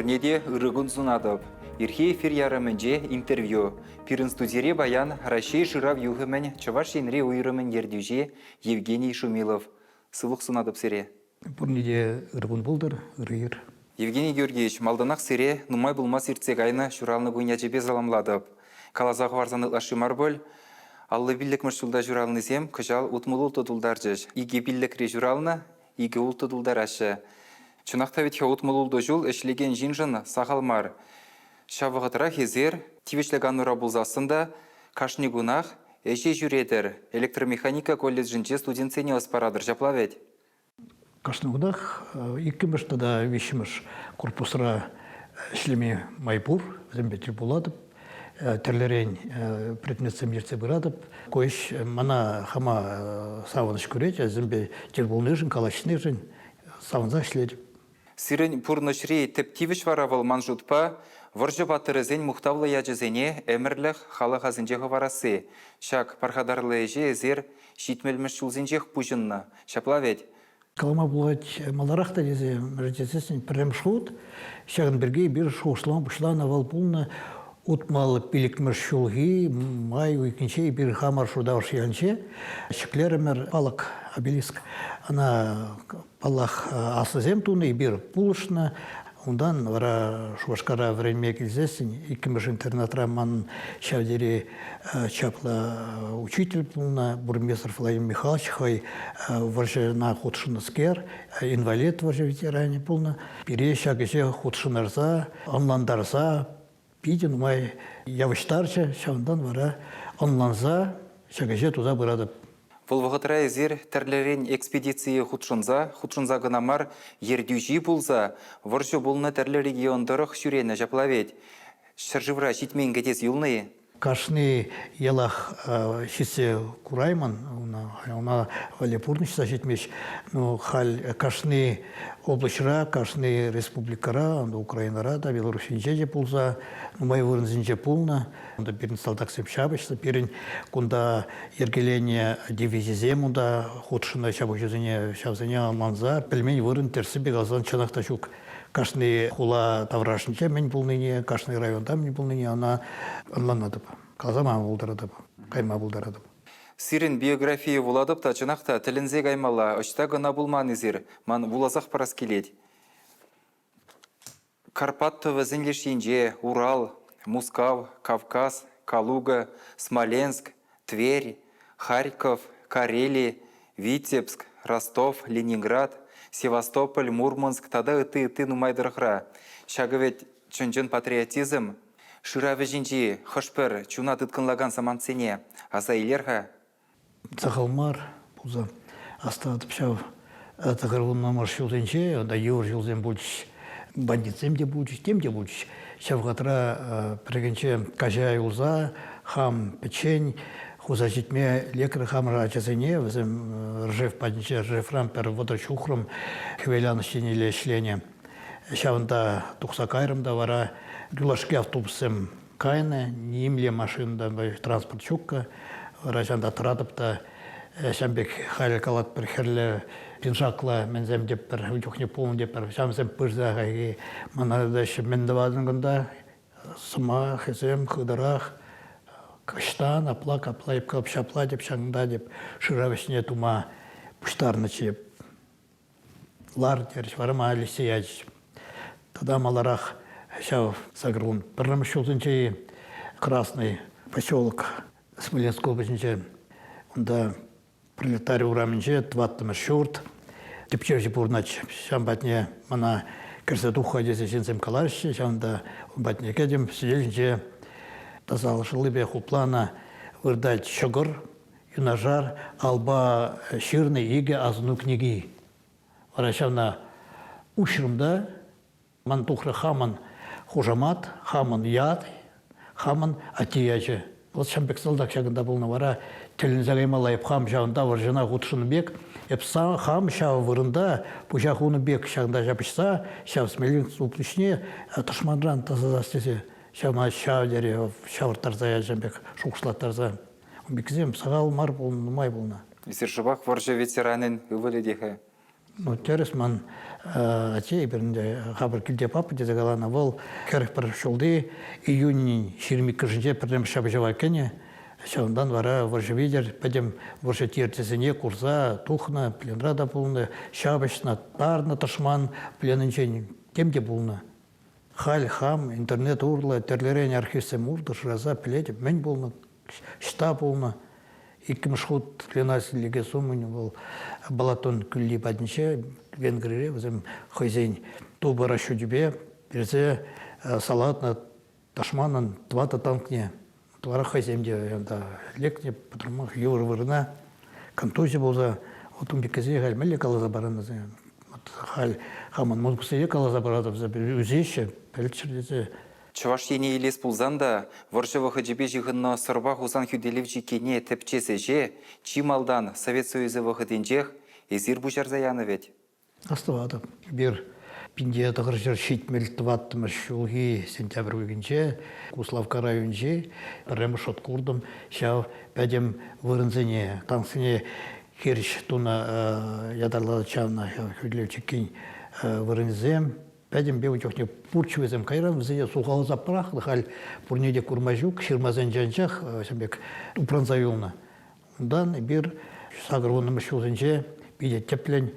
пурнеде ырыгун сунадып. Ирхи эфир ярымынже интервью. Пирин студире баян Рашей Жирав юхымен Чаваш енре уйрымен ердюже Евгений Шумилов. Сылық сунадып сере. Пурнеде ырыгун болдыр, ырыйыр. Евгений Георгиевич, малданақ сере нумай булмас иртсек айна журалны буйнячебе заламладып. Калазағы варзаны лашимар бол. Аллы биллік мұршылда журалны зем, күжал утмулул тұтулдар жыш. Иге биллік ре журалны, иге ул тұтулдар ашы. Чунақта ветхе утмулул дожул эшлеген жинжын сағалмар. Шавығытыра хезер, тивешлеган нұра бұлзасында, кашни гунах, эше жүредір. Электромеханика колледжінче студентсене оспарадыр, жаплавет. Кашнығынақ, иккіміш тада вешіміш корпусыра ішлеме майпур, зімбетер боладып, терлерен предметсем ерце бұрадып, көйш мана хама савыныш көрет, зімбе терболнежін, калашнежін, савынза ішледі. Сирен пурнышри тептивіш варавыл манжутпа, варжы батырызен мұқтавлы яжызене әмірлік халық азынжеғы варасы. Шак пархадарлы әже әзер шитмелміш шулзенжех пұжынна. Шаплавет. Калама бұлғат маларақта дезе, мәжетесін пірем шуыт, шағын бірге бір шуышлан бұшлан авал бұлна ұтмалы пилікмір шулғы, май уйкінше бір хамар шудавыш елінше, шеклерімір палық обелиск. Ана палах асызем туны бір пулышна, ондан вара шуашкара время келзесін, икіміш интернатра ман шавдері чапла учитель пулна, бурместр Владимир Михайлович, хай варжы на худшыныскер, инвалид варжы ветеране пулна, пере шагыше худшынарза, онландарза, пиден май явыштарча, шавандан вара онланза, шагыше туза бұрадып. Волвағытыра әзер тәрлерен экспедиции худшынза гынамар ердюжи бұлза, варжы бұлны тәрлі региондырық шүрені жаплавет. Шыржывра шитмен гетес юлны? Кашны ялах шитсе курайман, она валепурнышса шитмеш, но халь кашны облачра, кашны республикара, Украинара, да, Белорусинче пулза, май вырнзинче пулна, онда перін сталтак семшабышса, перін кунда ергеление дивизизему, да, худшына шабышызыне манза, пельмень вырн терсы бегалзан чанақта шук. Кашны хула таврашынча мен пулныне, кашны районда мен пулныне, она анланадып, казама булдырадып, кайма булдырадып. Сирен биография буладып та чынақта тілінзе каймала, ұшта гына булман езер, ман булазақ парас келет. Карпаттовы зенлешінже, Урал, Мускав, Кавказ, Калуга, Смоленск, Тверь, Харьков, Карелия, Витебск, Ростов, Ленинград, Севастополь, Мурманск, тада ыты нумайдырықра. Шагывет чынжын патриотизм, шыравы жинжи, хышпыр, чуна тыткынлаган саманцене, аза илерха. Сақалмар, бұлза, астадып шау, тағырғынна маршылденше, да еур жылзен бұлчыш, бандитсем де бұлчыш, тем де бұлчыш. Шавғатыра піргенше кажай ұлза, хам печень, хуза житме лекарь хамра часене, візім ржев падниче, ржев рампер вода чухрым, хвеляныштен или шлене. Шавында тұқса кайрымда вара, гүлашке автобусым кайны, немле машинда транспорт чукка, вара жанда тұрадыпта, шамбек хайлы калат бір херлі пинжакла мензем деп бір, үтіқне полын деп бір, шамзем пырзағай, манадышы мендавадыңында, сыма, хезем, қыдырақ, каштан, аплак, аплайып қалып, шапла деп, шаңда деп, шыравысіне тума пұштарны чеп. Лар деріш, варыма әлісі ячып. Тада маларақ шау сағырғын. Бірнамы шулзынче Красный поселок Смоленск облачынче. Онда пролетарий ураменче, тваттымы шурт. Тепчерче бұрнач, шам батне мана кірсетуха десе жинсем каларышы, шамда батне кәдем сиделінче тазалышылы бе хуплана вырдать шогыр, юнажар, алба ширны еге азыну книги. Варашавна ушырымда мантухры хаман хужамат, хаман яд, хаман атиячы. Вот шамбек салдак шагында болны вара тілін зағаймалайып хам шағында варжына ғутшыны бек. Епса хам шау вырында пұжақ уны бек шағында жапышса, шау смелін суплышне ташманран тазазастесе. Шама шау дере, шауыртарза я жамбек, шуқшылаттарза. Бекізем сағал мар болны, май болны. Исер жыбақ варжы ветеранын өвілі деха. Ну, терес ман ачей бірінде хабар килде папа дезе галана вол керек бір шолды июнь 22-нче бірдем шабжава кене. Шаундан вара варжевидер, пойдем варжа тертесене курса, тухна, пленрада пулны, шабашна, тарна ташман, плененчен, темде пулны. Халь, хам, интернет урла, терлерен архивсем урды, шраза, плетеп, мен пулны, шта пулны. Иккіміш худ пленасиліге сумын был балатон күлли бадынче, венгрире, өзім хойзейн тубара шудебе, берзе салатна ташманын твата танкне. Твара хозяймде лекне, потому что юр вырна, контузия была, вот беказе галь мелли калаза барана, вот халь хаман мозгусе калаза барата үзеше, пельчердезе. Чаваш ене елес пулзанда, варшава хаджибе жиғынна сырба хузан хюделевчи кене тепчесе же, чималдан Совет Союзы вахыденчех, езір бұжар заяны вет. Аставады. Bir пинде тағыржыр шетмел тваттымыш жылғы сентябрь өгінче, Куславка районче, бірімі шот курдым, шау пәдем вырынзыне, таңсыне керіш туна ядарлады чавна хюделевчі вырынзем, пәдем беу жоқне пурчывезем кайрам, візене суғалы запырақ, дұхал пурнеде курмажук, шырмазен жанчақ, сәмбек упранзайылны. Ондан бір сағырғынымыш жылғынче, биде теплен,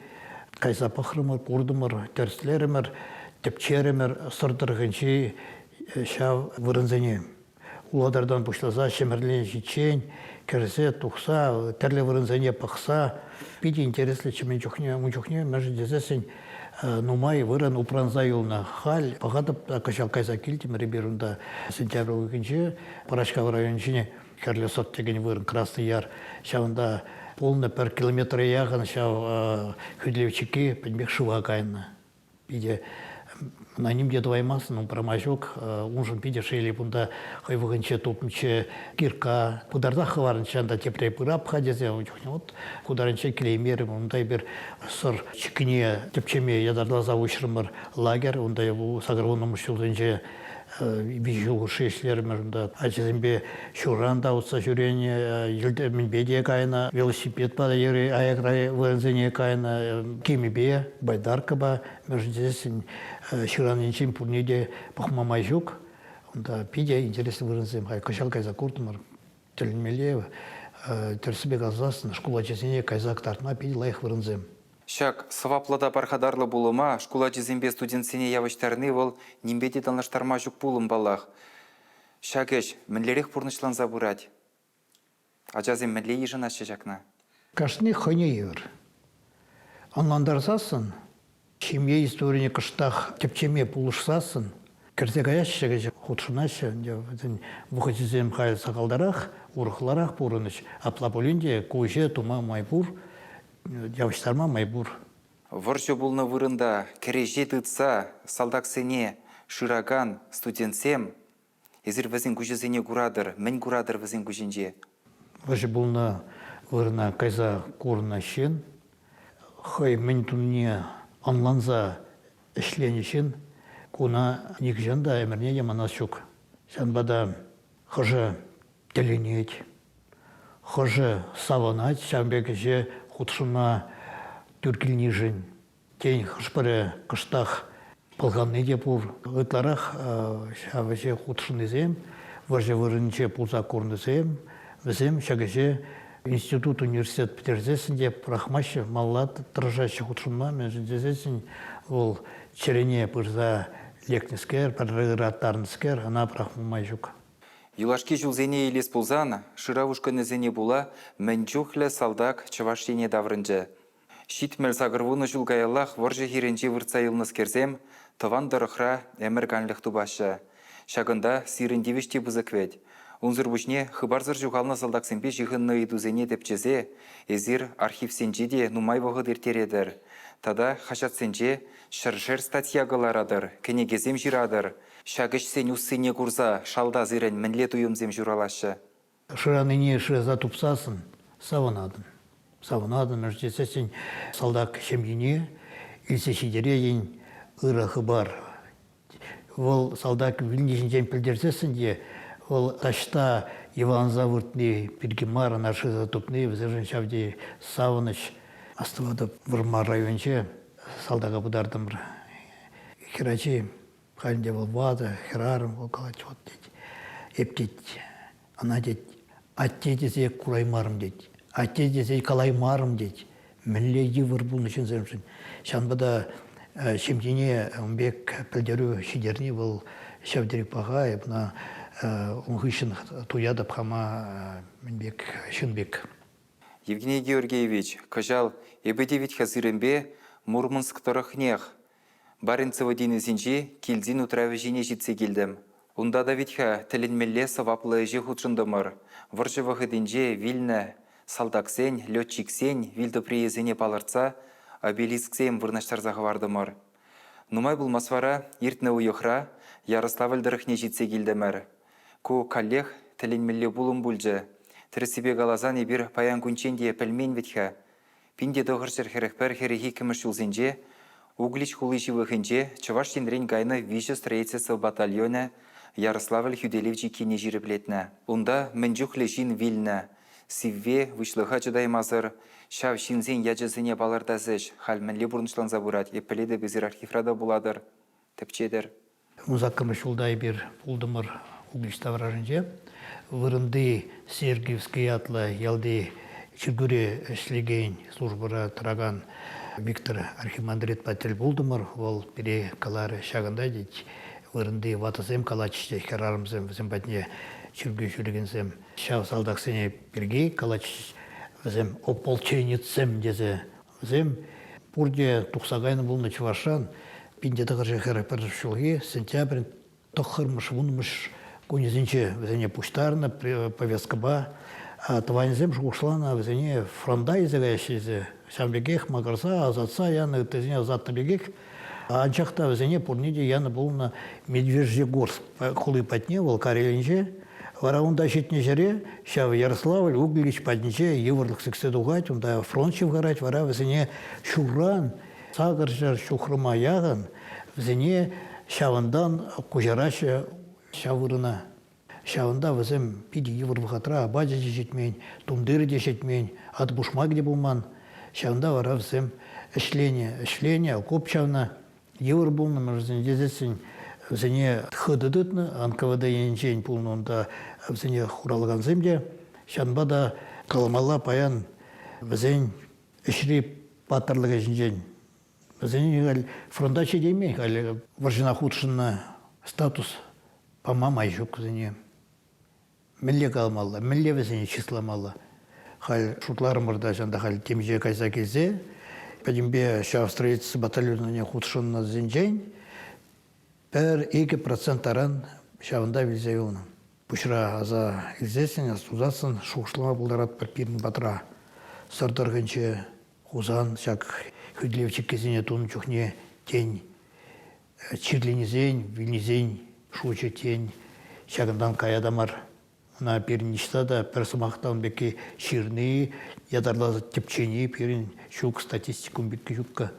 кайса пахрымыр, курдымыр, терслеремер, тепчеремер, сырдырғынчы шау вырынзене. Уладардан бұшлаза, шемерлен жичен, керсе, тухса, терле вырынзене пақса. Биде интереслі чемен чухне, мәжі дезесін нумай вырын упранза юлна халь. Пағатып кашал кайса килтімір берунда сентябрь өкінчі, Парашкав райончыне керле сот деген вырын Красный Яр. Шауында полный per километр яғын шау хүдлевчікі пәнбек шыва кайынна. Биде на ним где двоймасын, промажок, унжын биде шейлі бұнда хайвығынче топынче кирка, кударда хыварынче анда тепрей пырап хадезе, вот кударынче келеймері, ондай бір сыр чикіне тепчеме ядарда завушырмыр лагер, ондай сағырғынымы шылдынче бижу шешлерімірінде ачызымбе шуранда ұтса жүрене елдермен беде кайына, велосипед бада ері аяқрай вырынзене кайына, кемебе, байдарка ба, междесін шыранынчен пурнеде пұқмамай жүк, онда пиде интересный вырынзем, кашал кайза куртымыр, тілінмеле, терсібе газасын, школа чесене кайзак тартма пиде лайық вырынзем. Шак, саваплада бархадарлы булыма, школа жезімбе студентсене явыштарны ол нембеде талнаштарма жүк булым балақ. Шакеш, мінлерек пұрнышлан забырать. Ажазым мінле ежін ашы жақна. Кашны хыне евір. Анландарсасын, чемье историяне кыштақ тепчеме пулышсасын, кіртегаяшыға худшынашы, бұқытызем қайы сақалдарақ, ұрықларақ бұрыныш, аплаполінде көже тума майбур, явыштарма майбур. Варшы бұлны вырында кереже тұтса, салдақсене, шыраган, студентсем, езір візін күжізіне күрадыр, мен күрадыр візін күжінже. Варшы бұлны вырына кайза көріна шен, хай мен түнне анланза ішлен шен, куна никжанда әмірне яманас шук. Шанбада хыжы теленет, хыжы саванать, шамбекеше худшына түркілні жын. Тень хышпыры кыштақ пылғанны деп ұр. Ғытларақ шавыше худшыны зем, варжы вырынче пулза көрні зем, візем шагыше институт университет пітерзесін деп рахмашы маллат тұржашы худшынма мен жіндезесін ол черене пырза лекнескер, парраттарныскер, ана прахмумай жүк. Юлашки жылзене елес бұлзана, шыравушканы зене була, мәнчухлі салдак чавашене даврынжы. Шитмел сағырвуны жылғаялақ варжы хиренче вырцайылныз керзем, таван дырықра әмірганлық тубашы. Шағында сирендевіште бұзықвет. Унзыр бұшне хыбарзыр жүғалны салдақсенбе жығынны идузене депчезе, езір архивсенжеде нумай вағыд ертередір. Тада хашатсенже шыршыр статьягыларадыр, кенегезем жирадыр. Шагыш сен уссыне курза, шалда зирен мінле туйымзем журалашы. Шыраныне шырза тупсасын, саванадын. Саванадын, мәждесесін салдак шемгене, үлсе шидерейін ұры хыбар. Ол салдак вілнешін жем пілдерсесін де, ол ташта Иван Завыртны, Пергемар, нашыза тупны, візіржін шавде саваныш, Астывады Вырма районче салдага будардым бір хирачи халінде бол вады, хирарым бол калач вот дейді. Ептейді, ана дейді, атте десе кураймарым дейді, атте десе калаймарым дейді. Мілле евір бұл үшін зәрімшін. Шанбада шемтене ұмбек пілдеру шидеріне бұл шавдерек баға, бұна ұңғышын туядып қама мінбек, шынбек. Евгений Георгиевич, кажал, ебедевит хазырымбе Мурманск торохнех. Баренцево денізінже келден утравы жіне жетсе келдім. Унда да витха тілінмелле саваплы же худшындымыр. Варшывағы денже Вильна, салдаксен, летчиксен, вилді приезіне палырца, обелисксен вырнаштарзағы вардымыр. Нумай бұл масвара, иртні уйықра, Ярославльдырықне жетсе келдімір. Ку коллег тілінмелле бұлым бұлжы. Тірісібе галазан ебір паян күнченде пілмен витха. Пинде доғыршыр херекпер херехи кіміш жылзенже, Углич хулышивыхынже Чаваш тенрен гайны виже строительство батальона Ярославль Хюделевичи кене жиреплетна. Унда мінжуқлы жин Вильна. Сивве вышлыға жыдаймазыр, шав шинзен яжызыне балардазыш, халмінле бұрыншлан забурат, епіледі безір архиврада буладыр, тіпчедір. Музаккамыш улдай бір пулдымыр Угличта вражынже. Вырынды Сергиевский атлы ялды Чүргүре эшлеген службыра тұраған Виктор Архимандрит Патель булдымыр, ол бире калары шағында дейді. Вырынды ватысым калачышты керарымызым, візім бәтіне Чүргү жүргенсем. Шау салдақсыне бірге калачыш, візім ополченецем дезе. Візім бұрде тұқсағайны бұлны чывашан, пинде тағыржы қырапыр шылғы, сентябрь тұқырмыш, вұнмыш, көнезінче візіне пуштарына, повестка ба, Твайнзем шушлана везене фронда изегайшизе. Шамбегех магарса, азатса яны тезене азатны бегех. Анчахта везене пурниде яны был на Медвежьегорск. Хулы патне, Волкарелинче. Вара унда щитне жере, шав Ярославль, Углич патниче, еврлык секседугать, унда фронтчев гарать, вара везене шуран, сагаржар шухрыма яган, везене шавандан кужарача шавырына. Шавында візім пиді евір вғатра, абаджа жетмен, тумдыры жетмен, ат бушмак де болман. Шавында вара візім ішление, коп шавна евір болны, мұрзын дезесін візіне қыдыдытны, НКВД енчен болны, онда візіне құралған земде. Шанба да каламалла паян візін ішірі паттарлығы жінжен. Візіне фронта чедемей, варжына худшынна статус помамай жүк візіне. Милле калмалла, милле везене числамалла. Хал шутларымырда жанда хал темже кайса кезде, пәдімбе шав строительство батальоныне худшынна зенжен, пәр 2% аран шавында вилзе оны. Пұшыра аза илзесін, астузасын, шуқшлама бұлдарат бір пирін батыра. Сардырғынче хузан, шак хүдлевчік кезіне туны чухне тень, чирленізен, вилнезен, шучы тень, шагындан каядамар. На перништа да персумахтан беки ширны, ядарда тепчени перин шук статистикум беки шукка.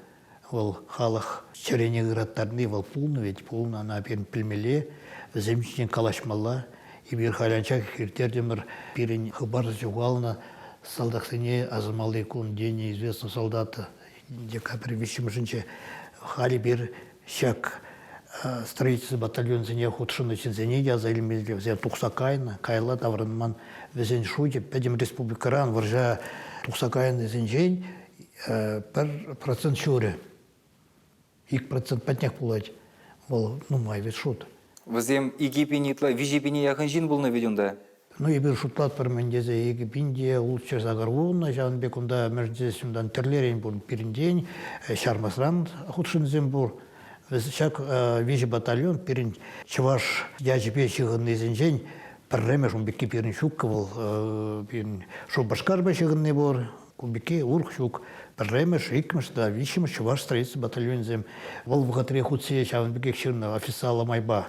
Вол халах черене градтарны вол полны, ведь полна на перин пельмеле, земчен калашмалла, и бир халянчак хиртердемер перин хабар жугална солдатсыне азмалы кун день неизвестного солдата. Декабрь вещимшинче хали бир шак строительство батальон зене худшыны зене яза илмезле взе тухсакайна кайла таврынман везен шуде педем республикаран варжа тухсакайны зенжень 1% шуре 2% патняк пулать бол нумай вет шут Візем игипинитла вижипини яхын жин бұл наведенда. Ну и бир шутлат пар мендезе игипинде лучше загарвуна жанбек унда междесімдан терлерен бұл пириндень шармасран худшын зем бұл. Шак вижи батальон перин чаваш яжбе чыгынны зенжен пірремеш умбекке перин шукка был перин шо башкарба чыгынны бор кумбекке урх шук пірремеш икмеш да вишимеш чаваш строительство батальон зем вол вгатре худсе чаванбекке чырна официала майба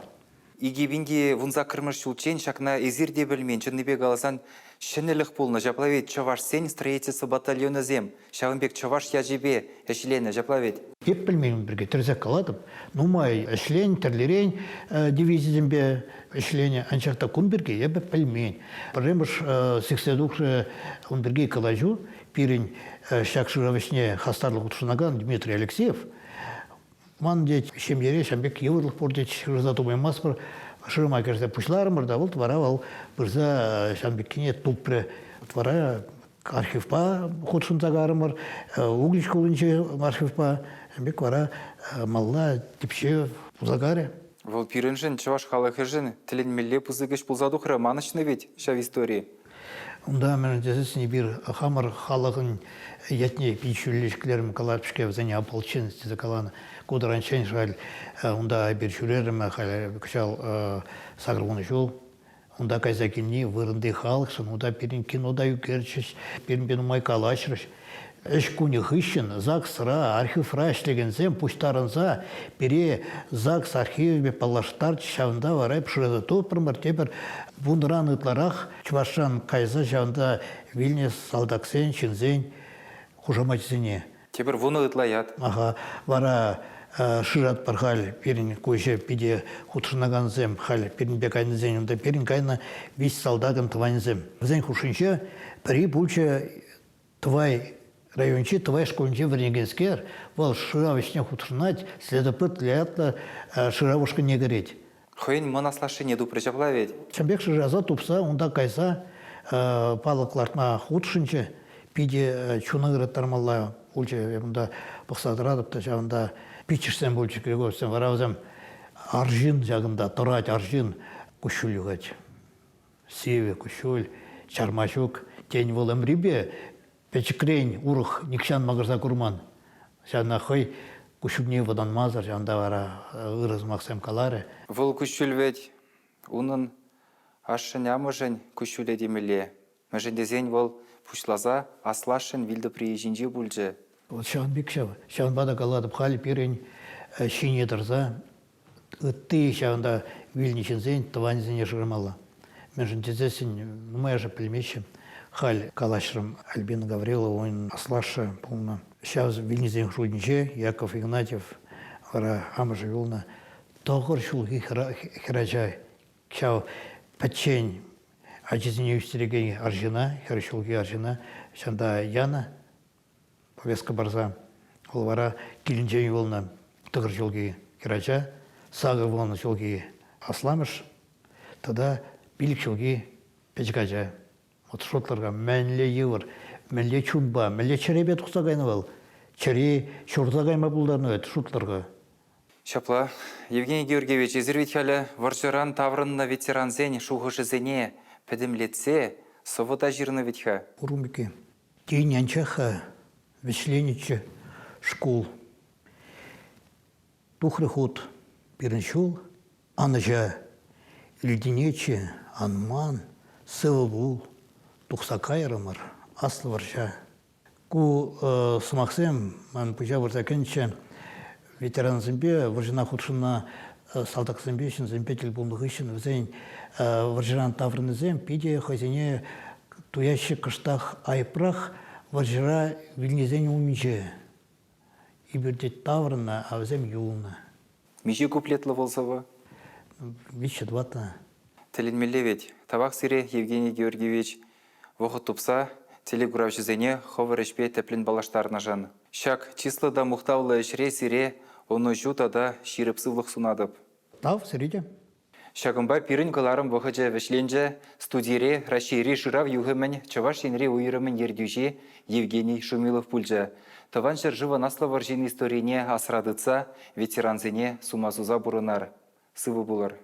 Игибинге вунза кырмыш чулчен шакна эзирде білмен чынныбек аласан шынылық болны жаплавет чаваш сен строительство батальона зем. Шавынбек чаваш яжибе эшлене жаплавет. Еп білмеймін бірге тірзек қаладып. Нумай эшлен, тірлерен дивизиямбе эшлене анчақта күн бірге еп білмеймін. Біреміш 82 он бірге калажу, пирин шакшыравышне хастарлық ұтшынаган Дмитрий Алексеев. Ман дед шемдере шамбек еврлық бор дед рызатумай маспыр шырмай керсе пушларымыр да бол твара вал бірза шамбеккене туппре твара архивпа ходшынтагарымыр углич колынче архивпа шамбек вара малла типше пузагаре. Вол пиренжен чаваш халахержен тілін мелле пузыгыш пулзадухра манышны ведь шав истории. Унда мен дезесіне бір хамыр халығын етне пичулешкілерім калапшке взяне ополченности закаланы кудыранчен шаль унда бір шүрерім кычал сагрвуны жол унда казакинни вырынды халықшын унда перін кинода юкерчіш перін бен умай калашырыш эш куни хыщын ЗАГС-ра, архив-ра ішлегенсем пуштарынса пере ЗАГС архиве палаштар шавында варай пшырады топырмыр тепір бундыран ытларах чувашан кайза шавында Вильнюс салдаксен чинзен хужаматизине. Тепір вуны ытлаят. Ага, вара шырат пархаль перин койше пиде хутшынаганзем халь перин бекайнзен унда перин кайна весь салдаган тванзем. Зен хушинче при пульче твай райончи твай школнче варнегенскер вал шыравышне хутшынать следопыт лятла шыравушка не гореть. Хойн монаслашыне дупры жаплавет. Чамбек шыраза тупса унда кайса палыкларна хутшынче пиде чунагыры тармалла пульче унда пықсадырадып та жавында пичерсен больше крегорсен варавзем аржин жагында турать аржин кушулюгать севе кушуль чармачук тень волем рибе печкрень урых никшан магарза курман жана хой кушубне водан мазар жанда вара ырыз максем каларе Вол кущулвет унын ашшыня мыжын кущуле демеле. Мыжын дезен вол пушлаза аслашын вилді приезжинжи бульже. Вот шан бикшав, шан бада каладып хали пирень шине дырза, ты шанда вильничензен тванзене жырмала. Межен тезесен, мы же пельмещем, халь калашрам Альбина Гаврилова, он аслаша полно. Сейчас вильнизен шудниче, Яков Игнатьев, вара амажа вилна, тогор шулги хираджай, кшав пачень, ачизене устерегей аржина, хиршулги аржина, шанда яна, повестка барза, олвара килинчен волна тыгыр жолги кирача, сагы волна жолги асламыш, тогда билик жолги печкача. Вот шотларга мәнле евр, мәнле чумба, мәнле черебе тұқсағайны чере шорзағайма бұлдарны өт шотларга. Шапла, Евгений Георгиевич, изервитхалі варжыран таврынна ветеран зен шуғышы зене пәдімлетсе, совода жирны ветха. Урумбеке, день анчаха, веселениче, школ. Тухры ход перенчул, анажа, леденече, анман, сывыбул, тухсакайрымыр, аслы варжа. Ку смахсем, ман пужа варзакенче, ветеран зімбе, варжына худшына салдак зімбе, шын зімбе телбунды ғышын, візен варжыран таврыны зім, пиде хазине туящи кыштах айпрах, варжыра вильнезен умиче. И бердет таврына, а взем юлна. Миші куплетлы болсавы? Виче двата. Тілінмелі ведь, табақ сире Евгений Георгиевич, вұғы тупса, телегуравшы зене ховыр ішпе тәплін балаштарына жан. Шак числыда мұқтаулы ішре сире, оны жутада ширіпсывлық сунадып. Тав, среде. Шагымба пирін кыларым вұхыжы вішленже, студире рашири жырав юғымен чаваш енре уйырымын ердюжи Евгений Шумилов пульжа. Таван жыржывы наслы варжин историне асрадыца ветеранзене сумазуза бұрынар. Сывы бұлар.